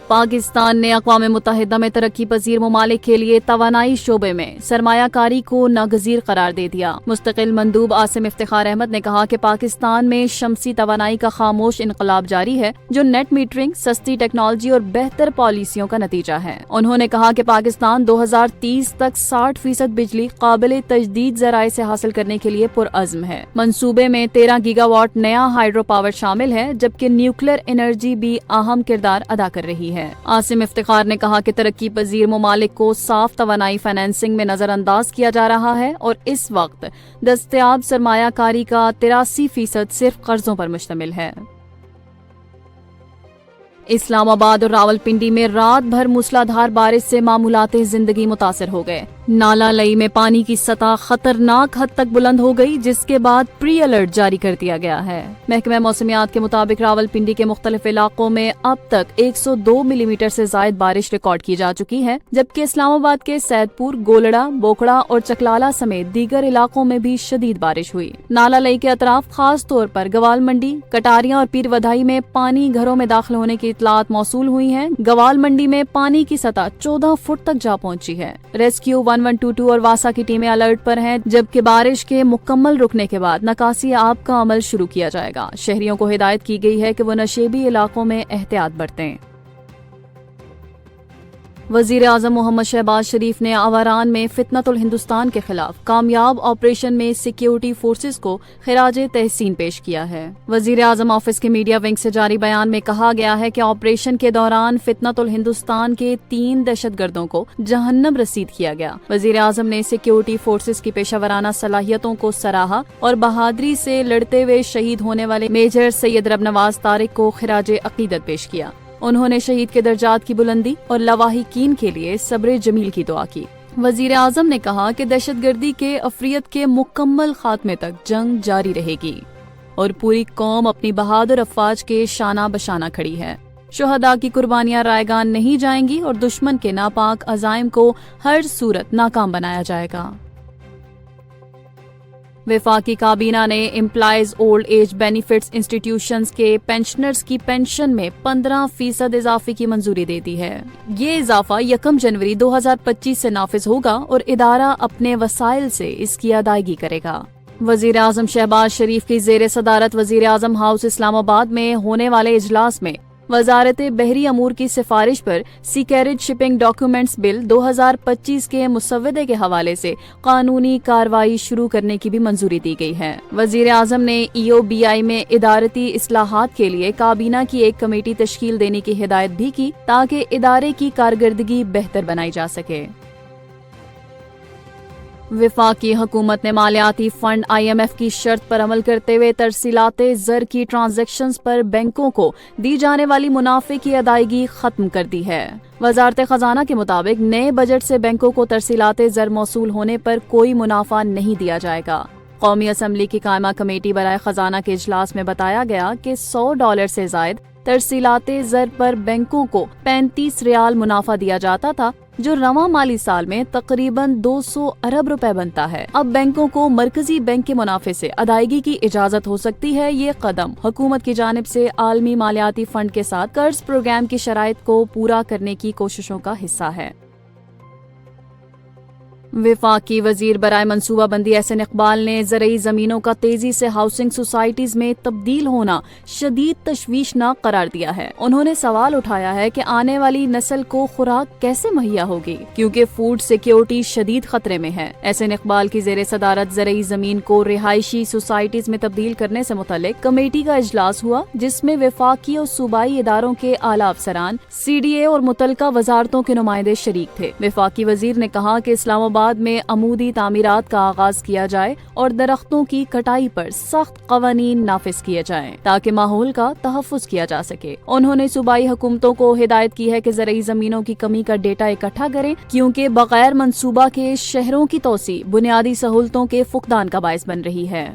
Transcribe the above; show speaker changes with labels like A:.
A: پاکستان نے اقوام متحدہ میں ترقی پذیر ممالک کے لیے توانائی شعبے میں سرمایہ کاری کو ناگزیر قرار دے دیا۔ مستقل مندوب عاصم افتخار احمد نے کہا کہ پاکستان میں شمسی توانائی کا خاموش انقلاب جاری ہے، جو نیٹ میٹرنگ، سستی ٹیکنالوجی اور بہتر پالیسیوں کا نتیجہ ہے۔ انہوں نے کہا کہ پاکستان 2030 تک 60% بجلی قابل تجدید ذرائع سے حاصل کرنے کے لیے پرعزم ہے۔ منصوبے میں 13 گیگا واٹ نیا ہائیڈرو پاور شامل ہے، جبکہ نیوکلیر انرجی بھی اہم کردار ادا کر رہی ہے۔ عاصم افتخار نے کہا کہ ترقی پذیر ممالک کو صاف توانائی فائنینسنگ میں نظر انداز کیا جا رہا ہے اور اس وقت دستیاب سرمایہ کاری کا 83% صرف قرضوں پر مشتمل ہے۔ اسلام آباد اور راولپنڈی میں رات بھر موسلادھار بارش سے معمولات زندگی متاثر ہو گئے۔ نالا لئی میں پانی کی سطح خطرناک حد تک بلند ہو گئی، جس کے بعد پری الرٹ جاری کر دیا گیا ہے۔ محکمہ موسمیات کے مطابق راولپنڈی کے مختلف علاقوں میں اب تک 102 ملی میٹر سے زائد بارش ریکارڈ کی جا چکی ہے، جبکہ اسلام آباد کے سیدپور، گولڑا، بوکڑا اور چکلالہ سمیت دیگر علاقوں میں بھی شدید بارش ہوئی۔ نالا لئی کے اطراف، خاص طور پر گوال منڈی، کٹاریاں اور پیر ودائی میں پانی گھروں میں داخل ہونے کی اطلاعات موصول ہوئی ہیں۔ گوال منڈی میں پانی کی سطح 14 فٹ تک جا پہنچی ہے۔ ریسکیو 1122 اور واسا کی ٹیمیں الرٹ پر ہیں، جبکہ بارش کے مکمل رکنے کے بعد نکاسی آب کا عمل شروع کیا جائے گا۔ شہریوں کو ہدایت کی گئی ہے کہ وہ نشیبی علاقوں میں احتیاط برتیں۔ وزیر اعظم محمد شہباز شریف نے آوران میں فتنۃ الہندوستان کے خلاف کامیاب آپریشن میں سیکیورٹی فورسز کو خراج تحسین پیش کیا ہے۔ وزیر اعظم آفس کے میڈیا ونگ سے جاری بیان میں کہا گیا ہے کہ آپریشن کے دوران فتنۃ الہندوستان کے 3 دہشت گردوں کو جہنم رسید کیا گیا۔ وزیر اعظم نے سیکیورٹی فورسز کی پیشہ ورانہ صلاحیتوں کو سراہا اور بہادری سے لڑتے ہوئے شہید ہونے والے میجر سید رب نواز طارق کو خراج عقیدت پیش کیا۔ انہوں نے شہید کے درجات کی بلندی اور لواحقین کے لیے صبر جمیل کی دعا کی۔ وزیر اعظم نے کہا کہ دہشت گردی کے افریت کے مکمل خاتمے تک جنگ جاری رہے گی اور پوری قوم اپنی بہادر افواج کے شانہ بشانہ کھڑی ہے۔ شہداء کی قربانیاں رائیگان نہیں جائیں گی اور دشمن کے ناپاک عزائم کو ہر صورت ناکام بنایا جائے گا۔ وفاقی کابینہ نے employees old age benefits institutions کے پینشنرز کی پینشن میں 15% اضافے کی منظوری دے دی ہے۔ یہ اضافہ 1 جنوری 2025 سے نافذ ہوگا اور ادارہ اپنے وسائل سے اس کی ادائیگی کرے گا۔ وزیر اعظم شہباز شریف کی زیر صدارت وزیر اعظم ہاؤس اسلام آباد میں ہونے والے اجلاس میں وزارت بحری امور کی سفارش پر سی کیریج شپنگ ڈاکیومنٹس بل 2025 کے مسودے کے حوالے سے قانونی کارروائی شروع کرنے کی بھی منظوری دی گئی ہے۔ وزیر اعظم نے ای او بی آئی میں ادارتی اصلاحات کے لیے کابینہ کی ایک کمیٹی تشکیل دینے کی ہدایت بھی کی تاکہ ادارے کی کارکردگی بہتر بنائی جا سکے۔ وفاقی حکومت نے مالیاتی فنڈ IMF کی شرط پر عمل کرتے ہوئے ترسیلات زر کی ٹرانزیکشنز پر بینکوں کو دی جانے والی منافع کی ادائیگی ختم کر دی ہے۔ وزارت خزانہ کے مطابق نئے بجٹ سے بینکوں کو ترسیلات زر موصول ہونے پر کوئی منافع نہیں دیا جائے گا۔ قومی اسمبلی کی قائمہ کمیٹی برائے خزانہ کے اجلاس میں بتایا گیا کہ $100 سے زائد ترسیلات زر پر بینکوں کو 35 ریال منافع دیا جاتا تھا، جو رواں مالی سال میں تقریباً 200 ارب روپے بنتا ہے۔ اب بینکوں کو مرکزی بینک کے منافع سے ادائیگی کی اجازت ہو سکتی ہے۔ یہ قدم حکومت کی جانب سے عالمی مالیاتی فنڈ کے ساتھ قرض پروگرام کی شرائط کو پورا کرنے کی کوششوں کا حصہ ہے۔ وفاقی وزیر برائے منصوبہ بندی احسن اقبال نے زرعی زمینوں کا تیزی سے ہاؤسنگ سوسائٹیز میں تبدیل ہونا شدید تشویشناک قرار دیا ہے۔ انہوں نے سوال اٹھایا ہے کہ آنے والی نسل کو خوراک کیسے مہیا ہوگی، کیونکہ فوڈ سیکیورٹی شدید خطرے میں ہے۔ احسن اقبال کی زیر صدارت زرعی زمین کو رہائشی سوسائٹیز میں تبدیل کرنے سے متعلق کمیٹی کا اجلاس ہوا، جس میں وفاقی اور صوبائی اداروں کے اعلیٰ افسران، CDA اور متعلقہ وزارتوں کے نمائندے شریک تھے۔ وفاقی وزیر نے کہا کہ اسلام آباد میں عمودی تعمیرات کا آغاز کیا جائے اور درختوں کی کٹائی پر سخت قوانین نافذ کیے جائیں تاکہ ماحول کا تحفظ کیا جا سکے۔ انہوں نے صوبائی حکومتوں کو ہدایت کی ہے کہ زرعی زمینوں کی کمی کا ڈیٹا اکٹھا کریں، کیونکہ بغیر منصوبہ کے شہروں کی توسیع بنیادی سہولتوں کے فقدان کا باعث بن رہی ہے۔